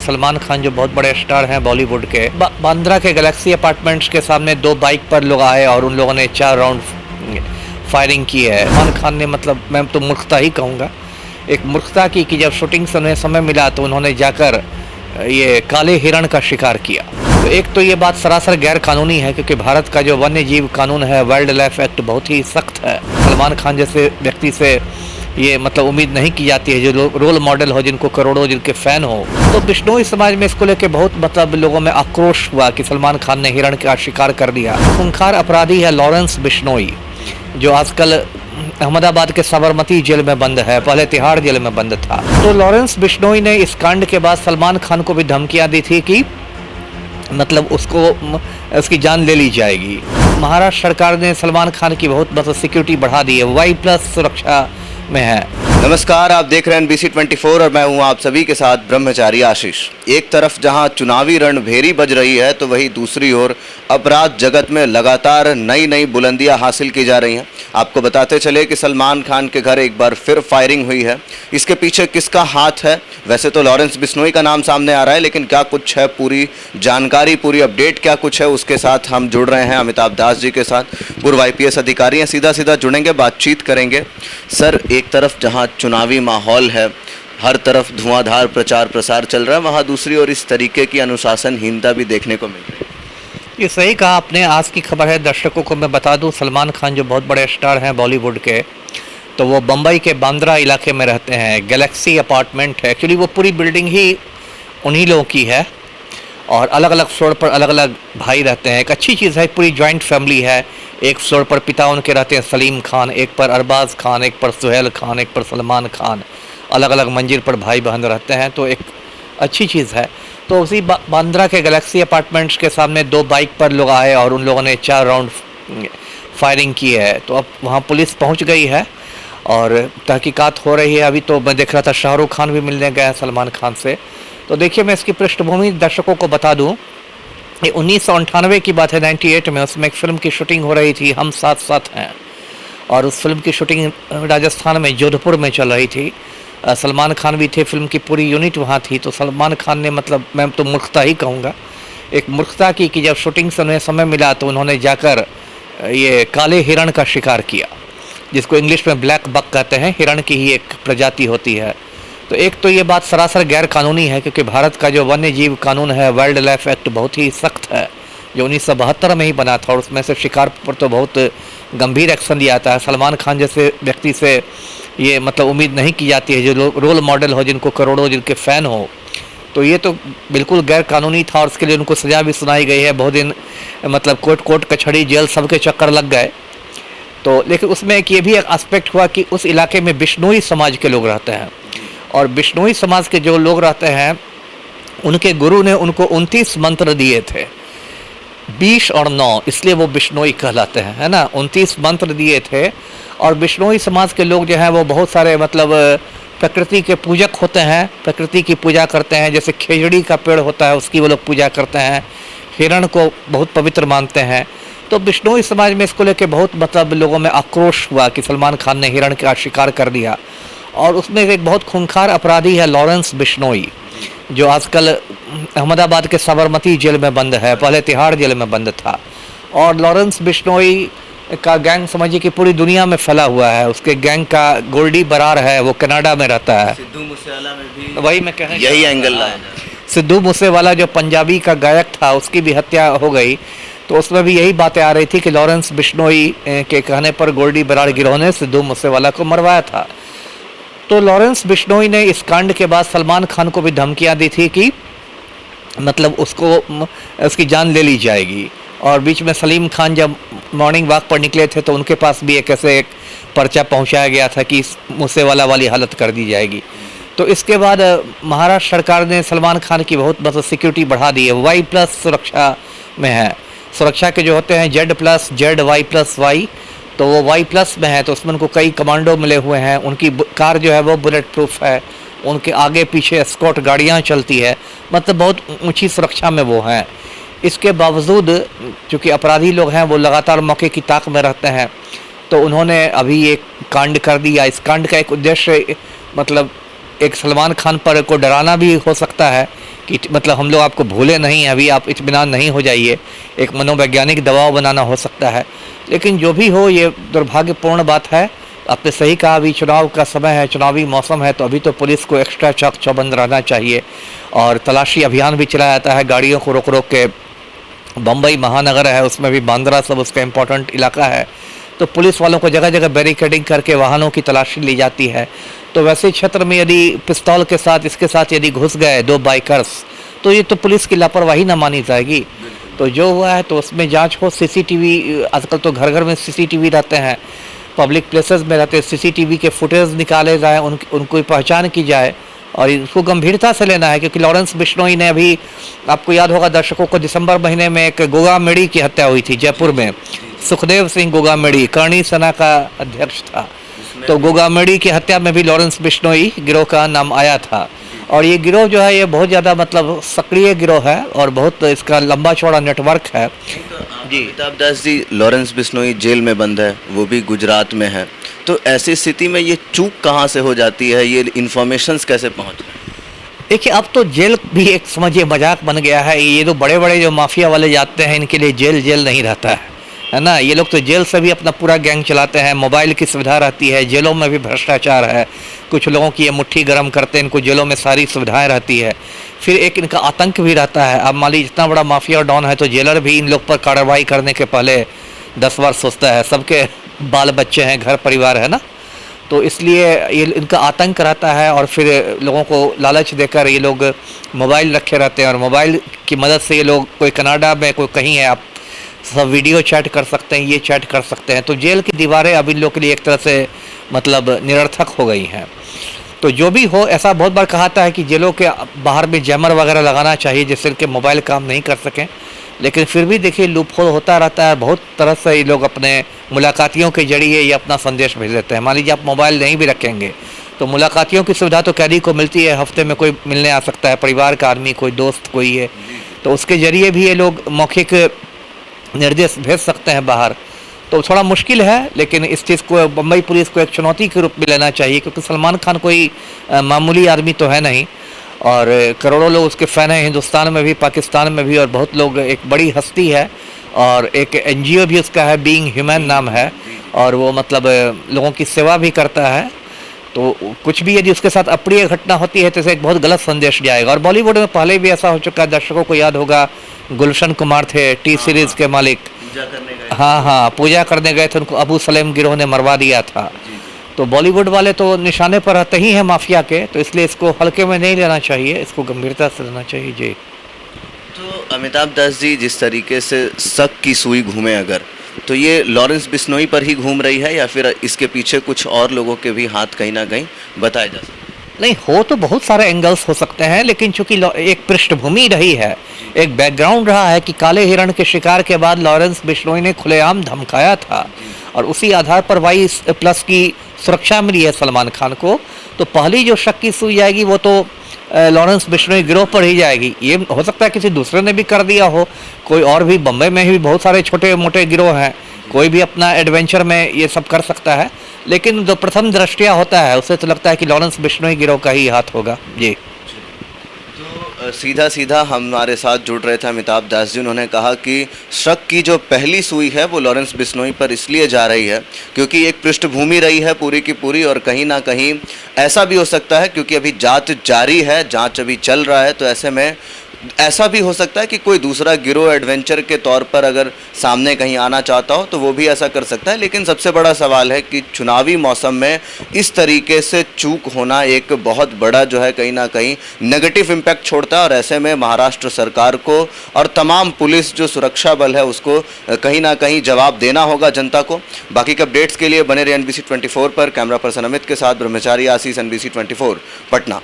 सलमान खान जो बहुत बड़े स्टार हैं बॉलीवुड के, बांद्रा के गैलेक्सी अपार्टमेंट्स के सामने 2 बाइक पर लोग आए और उन लोगों ने 4 राउंड फायरिंग की है। सलमान खान ने, मतलब मैं तो मूर्खता ही कहूँगा, एक मूर्खता की कि जब शूटिंग से उन्हें समय मिला तो उन्होंने जाकर ये काले हिरण का शिकार किया। तो एक तो ये बात सरासर गैर कानूनी है, क्योंकि भारत का जो वन्य जीव कानून है, वाइल्ड लाइफ एक्ट, बहुत ही सख्त है। सलमान खान जैसे व्यक्ति से ये मतलब उम्मीद नहीं की जाती है, जो रोल मॉडल हो, जिनको करोड़ों जिनके फैन हो। तो बिश्नोई समाज में इसको लेके बहुत मतलब लोगों में आक्रोश हुआ कि सलमान खान ने हिरण का शिकार कर दिया। खूंखार अपराधी है लॉरेंस बिश्नोई, जो आजकल अहमदाबाद के साबरमती जेल में बंद है, पहले तिहाड़ जेल में बंद था। तो लॉरेंस बिश्नोई ने इस कांड के बाद सलमान खान को भी धमकियां दी थी कि मतलब उसकी जान ले ली जाएगी। महाराष्ट्र सरकार ने सलमान खान की बहुत मतलब सिक्योरिटी बढ़ा दी है, Y+ सुरक्षा में है। नमस्कार, आप देख रहे हैं NBC 24 और मैं हूं आप सभी के साथ ब्रह्मचारी आशीष। एक तरफ जहां चुनावी रणभेरी बज रही है, तो वहीं दूसरी ओर अपराध जगत में लगातार नई नई बुलंदियां हासिल की जा रही हैं। आपको बताते चले कि सलमान खान के घर एक बार फिर फायरिंग हुई है। इसके पीछे किसका हाथ है? वैसे तो लॉरेंस बिश्नोई का नाम सामने आ रहा है, लेकिन क्या कुछ है, पूरी जानकारी, पूरी अपडेट क्या कुछ है, उसके साथ हम जुड़ रहे हैं अमिताभ दास जी के साथ, पूर्व IPS अधिकारी हैं। सीधा सीधा जुड़ेंगे, बातचीत करेंगे। सर, एक तरफ जहां चुनावी माहौल है, हर तरफ धुआंधार प्रचार प्रसार चल रहा है, वहां दूसरी ओर इस तरीके की अनुशासनहीनता भी देखने को मिल रही है। ये सही कहा आपने। आज की खबर है, दर्शकों को मैं बता दूं, सलमान खान जो बहुत बड़े स्टार हैं बॉलीवुड के, तो वो बम्बई के बांद्रा इलाके में रहते हैं। गैलेक्सी अपार्टमेंट है, एक्चुअली वो पूरी बिल्डिंग ही उन्हीं लोगों की है और अलग अलग फ्लोर पर अलग अलग भाई रहते हैं। एक अच्छी चीज़ है, पूरी जॉइंट फैमिली है। एक फ्लोर पर पिता उनके रहते हैं सलीम खान, एक पर अरबाज खान, एक पर सुहेल खान, एक पर सलमान खान, अलग अलग मंजिल पर भाई बहन रहते हैं। तो एक अच्छी चीज़ है। तो उसी बांद्रा के गैलेक्सी अपार्टमेंट्स के सामने 2 बाइक पर लोग आए और उन लोगों ने 4 राउंड फायरिंग की है। तो अब वहाँ पुलिस पहुँच गई है और तहकीकात हो रही है। अभी तो मैं देख रहा था शाहरुख खान भी मिलने गए हैं सलमान खान से। तो देखिए, मैं इसकी पृष्ठभूमि दर्शकों को बता दूं, ये 1998 की बात है, 98 में। उसमें एक फ़िल्म की शूटिंग हो रही थी, हम साथ साथ हैं, और उस फिल्म की शूटिंग राजस्थान में जोधपुर में चल रही थी। सलमान खान भी थे, फिल्म की पूरी यूनिट वहाँ थी। तो सलमान खान ने, मतलब मैं तो मूर्खता ही कहूँगा, एक मूर्खता की कि जब शूटिंग से उन्हें समय मिला तो उन्होंने जाकर ये काले हिरण का शिकार किया, जिसको इंग्लिश में ब्लैक बक कहते हैं। हिरण की ही एक प्रजाति होती है। तो एक तो ये बात सरासर गैर कानूनी है, क्योंकि भारत का जो वन्य जीव कानून है, वाइल्ड लाइफ एक्ट, बहुत ही सख्त है, जो 1972 में ही बना था, और उसमें से शिकार पर तो बहुत गंभीर एक्शन लिया जाता है। सलमान खान जैसे व्यक्ति से ये मतलब उम्मीद नहीं की जाती है, जो रोल मॉडल हो, जिनको करोड़ों जिनके फ़ैन हो। तो ये तो बिल्कुल गैर कानूनी था और उसके लिए उनको सज़ा भी सुनाई गई है। बहुत दिन मतलब कोर्ट कचहरी जेल सबके चक्कर लग गए। तो लेकिन उसमें एक ये भी एक एस्पेक्ट हुआ कि उस इलाके में बिश्नोई समाज के लोग रहते हैं, और बिश्नोई समाज के जो लोग रहते हैं, उनके गुरु ने उनको 29 मंत्र दिए थे, 20 और 9, इसलिए वो बिश्नोई कहलाते हैं, है ना। 29 मंत्र दिए थे। और बिश्नोई समाज के लोग जो हैं वो बहुत सारे मतलब प्रकृति के पूजक होते हैं, प्रकृति की पूजा करते हैं। जैसे खेजड़ी का पेड़ होता है, उसकी वो लोग पूजा करते हैं। हिरण को बहुत पवित्र मानते हैं। तो बिश्नोई समाज में इसको लेके बहुत मतलब लोगों में आक्रोश हुआ कि सलमान खान ने हिरण का शिकार कर दिया। और उसमें एक बहुत खूंखार अपराधी है लॉरेंस बिश्नोई, जो आजकल अहमदाबाद के साबरमती जेल में बंद है, पहले तिहाड़ जेल में बंद था। और लॉरेंस बिश्नोई का गैंग समझिए कि पूरी दुनिया में फैला हुआ है। उसके गैंग का गोल्डी बरार है, वो कनाडा में रहता है। सिद्धू मूसेवाला में भी वही मैं कहना, यही एंगल है। सिद्धू मूसेवाला जो पंजाबी का गायक था, उसकी भी हत्या हो गई। तो उसमें भी यही बातें आ रही थी कि लॉरेंस बिश्नोई के कहने पर गोल्डी बरार गिरोह ने सिद्धू मूसेवाला को मरवाया था। तो लॉरेंस बिश्नोई ने इस कांड के बाद सलमान खान को भी धमकियां दी थी कि मतलब उसकी जान ले ली जाएगी। और बीच में सलीम खान जब मॉर्निंग वॉक पर निकले थे, तो उनके पास भी एक पर्चा पहुंचाया गया था कि मूसेवाला वाली हालत कर दी जाएगी। तो इसके बाद महाराष्ट्र सरकार ने सलमान खान की बहुत मतलब सिक्योरिटी बढ़ा दी है, Y+ सुरक्षा में है। सुरक्षा के जो होते हैं Z+Z, Y+Y, तो वो Y+ में है। तो उसमें उनको कई कमांडो मिले हुए हैं। उनकी कार जो है वो बुलेट प्रूफ है। उनके आगे पीछे एस्कॉर्ट गाड़ियाँ चलती है, मतलब बहुत ऊंची सुरक्षा में वो हैं। इसके बावजूद चूँकि अपराधी लोग हैं वो लगातार मौके की ताक में रहते हैं, तो उन्होंने अभी एक कांड कर दिया। इस कांड का एक उद्देश्य मतलब एक सलमान खान पर को डराना भी हो सकता है कि मतलब हम लोग आपको भूले नहीं, अभी आप इत्मीनान नहीं हो जाइए, एक मनोवैज्ञानिक दबाव बनाना हो सकता है। लेकिन जो भी हो, ये दुर्भाग्यपूर्ण बात है। आपने सही कहा, अभी चुनाव का समय है, चुनावी मौसम है, तो अभी तो पुलिस को एक्स्ट्रा चाक चौबंद रहना चाहिए और तलाशी अभियान भी चलाया जाता है गाड़ियों को रोक रोक के। बम्बई महानगर है, उसमें भी बांद्रा सब उसका इम्पोर्टेंट इलाका है, तो पुलिस वालों को जगह जगह बैरिकेडिंग करके वाहनों की तलाशी ली जाती है। तो वैसे क्षेत्र में यदि पिस्तौल के साथ इसके साथ यदि घुस गए दो बाइकर्स, तो ये तो पुलिस की लापरवाही ना मानी जाएगी। तो जो हुआ है तो उसमें जांच हो। सीसीटीवी, आजकल तो घर घर में सीसीटीवी रहते हैं, पब्लिक प्लेसेस में रहते हैं, सीसीटीवी के फुटेज निकाले जाए, उनको पहचान की जाए और इसको गंभीरता से लेना है। क्योंकि लॉरेंस बिश्नोई ने अभी, आपको याद होगा दर्शकों को, दिसंबर महीने में एक गोगा मेड़ी की हत्या हुई थी जयपुर में। सुखदेव सिंह गोगा मेड़ी करणी सेना का अध्यक्ष था, तो गोगा मेड़ी की हत्या में भी लॉरेंस बिश्नोई गिरोह का नाम आया था। और ये गिरोह जो है ये बहुत ज़्यादा मतलब सक्रिय गिरोह है और बहुत इसका लंबा चौड़ा नेटवर्क है। जी अमिताभ दास जी, लॉरेंस बिश्नोई जेल में बंद है, वो भी गुजरात में है, तो ऐसी स्थिति में ये चूक कहाँ से हो जाती है, ये इन्फॉर्मेशंस कैसे पहुँच रहे हैं? देखिए, अब तो जेल भी एक समझिए मजाक बन गया है। ये तो बड़े बड़े जो माफिया वाले जाते हैं, इनके लिए जेल नहीं रहता है ना। ये लोग तो जेल से भी अपना पूरा गैंग चलाते हैं, मोबाइल की सुविधा रहती है, जेलों में भी भ्रष्टाचार है, कुछ लोगों की ये मुट्ठी गर्म करते हैं, इनको जेलों में सारी सुविधाएं रहती है। फिर एक इनका आतंक भी रहता है। अब मान लीजिए इतना बड़ा माफिया डॉन है तो जेलर भी इन लोग पर कार्रवाई करने के पहले 10 बार सोचता है। सबके बाल बच्चे हैं, घर परिवार है ना, तो इसलिए ये इनका आतंक रहता है। और फिर लोगों को लालच देकर ये लोग मोबाइल रखे रहते हैं और मोबाइल की मदद से ये लोग, कोई कनाडा में कोई कहीं है, आप सब वीडियो चैट कर सकते हैं, ये चैट कर सकते हैं। तो जेल की दीवारें अब इन लोग के लिए एक तरह से मतलब निरर्थक हो गई हैं। तो जो भी हो, ऐसा बहुत बार कहा है कि जेलों के बाहर में जैमर वगैरह लगाना चाहिए जिससे इनके मोबाइल काम नहीं कर सकें। लेकिन फिर भी देखिए लूप होल होता रहता है, बहुत तरह से ये लोग अपने मुलाकातियों के जरिए ये अपना संदेश भेज देते हैं। मान लीजिए आप मोबाइल नहीं भी रखेंगे तो मुलाकातियों की सुविधा तो कैदी को मिलती है, हफ्ते में कोई मिलने आ सकता है, परिवार का आदमी, कोई दोस्त कोई है, तो उसके जरिए भी ये लोग मौखिक निर्देश भेज सकते हैं बाहर। तो थोड़ा मुश्किल है, लेकिन इस चीज़ को बम्बई पुलिस को एक चुनौती के रूप में लेना चाहिए, क्योंकि सलमान खान कोई मामूली आदमी तो है नहीं और करोड़ों लोग उसके फ़ैन हैं, हिंदुस्तान में भी, पाकिस्तान में भी, और बहुत लोग, एक बड़ी हस्ती है। और एक NGO भी उसका है, बीइंग ह्यूमन नाम है, और वो मतलब लोगों की सेवा भी करता है। तो कुछ भी यदि उसके साथ अप्रिय घटना होती है तो इसे एक बहुत गलत संदेश जाएगा। और बॉलीवुड में पहले भी ऐसा हो चुका है, दर्शकों को याद होगा, गुलशन कुमार थे टी सीरीज़ के मालिक, हाँ, पूजा करने गए थे, उनको अबू सलेम गिरोह ने मरवा दिया था। तो बॉलीवुड वाले तो निशाने पर रहते ही हैं माफिया के, तो इसलिए इसको हल्के में नहीं लेना चाहिए, इसको गंभीरता से लेना चाहिए। जी, तो अमिताभ दास जी, जिस तरीके से शक की सुई घूमे अगर, तो ये लॉरेंस बिश्नोई पर ही घूम रही है या फिर इसके पीछे कुछ और लोगों के भी हाथ कहीं ना कहीं बताए जा सकते हैं? नहीं, हो तो बहुत सारे एंगल्स हो सकते हैं, लेकिन चूंकि एक पृष्ठभूमि रही है, एक बैकग्राउंड रहा है कि काले हिरण के शिकार के बाद लॉरेंस बिश्नोई ने खुलेआम धमकाया था और उसी आधार पर Y+ की सुरक्षा मिली है सलमान खान को। तो पहली जो शक की सुई जाएगी वो तो लॉरेंस बिश्नोई गिरोह पर ही जाएगी। ये हो सकता है किसी दूसरे ने भी कर दिया हो, कोई और भी, बम्बई में भी बहुत सारे छोटे मोटे गिरोह हैं, कोई भी अपना एडवेंचर में ये सब कर सकता है। लेकिन जो प्रथम दृष्टिया होता है उससे तो लगता है कि लॉरेंस बिश्नोई गिरोह का ही हाथ होगा। जी, तो सीधा सीधा हमारे साथ जुड़ रहे थे अमिताभ दास जी। उन्होंने कहा कि शक की जो पहली सुई है वो लॉरेंस बिश्नोई पर इसलिए जा रही है क्योंकि एक पृष्ठभूमि रही है पूरी की पूरी, और कहीं ना कहीं ऐसा भी हो सकता है क्योंकि अभी जांच जारी है, जांच अभी चल रहा है, तो ऐसे में ऐसा भी हो सकता है कि कोई दूसरा गिरोह एडवेंचर के तौर पर अगर सामने कहीं आना चाहता हो तो वो भी ऐसा कर सकता है। लेकिन सबसे बड़ा सवाल है कि चुनावी मौसम में इस तरीके से चूक होना एक बहुत बड़ा जो है कहीं ना कहीं नेगेटिव इम्पैक्ट छोड़ता है, और ऐसे में महाराष्ट्र सरकार को और तमाम पुलिस जो सुरक्षा बल है उसको कहीं ना कहीं जवाब देना होगा जनता को। बाकी के अपडेट्स के लिए बने रहे NBC 24 पर। कैमरा पर्सन अमित के साथ ब्रह्मचारी आशीष, NBC 24 पटना।